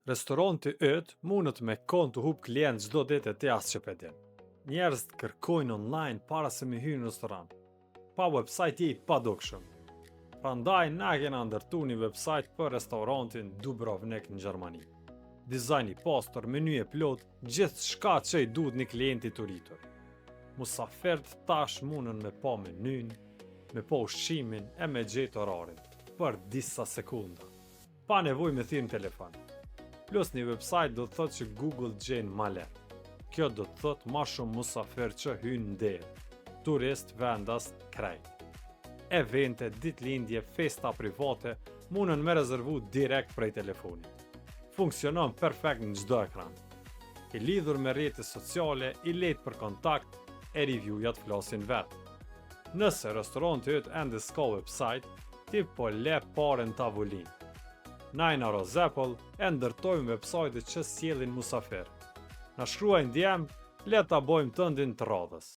Restoranti yt mundet me kon të hub klient çdo ditë te as që pedin. Njerëz kërkojnë online para se me hyrë në restoran. Pa website i padukshëm. Prandaj na kena ndërtu një website për restorantin Dubrovnik në Gjermani. Dizajn i pastër, menu e plot, gjithçka që i duhet një klienti të rritur. Musafirët tash mundën me pa menyn, me pa ushqimin e me gjetë orarin për disa sekunda, pa nevojë me thirrje në telefon. Plus një website do të thotë që Google gjen ma lehtë. Kjo do të thotë ma shumë musafir që hynë ndërë, turist, vendas, krejt. Evente, ditëlindje, festa private mundën me rezervu direkt prej telefonit. Funksionon perfekt në çdo ekran. I lidhur me rrjete sociale, i lehtë për kontakt, e reviewjat flasin vetë. Nëse restoranti yt ende s'ka website, ti po le parën tavolinë. Na në Rozepol e ndërtojmë website që sjellin musafir. Na shkruajnë DM, le ta bojmë tëndin të radhës.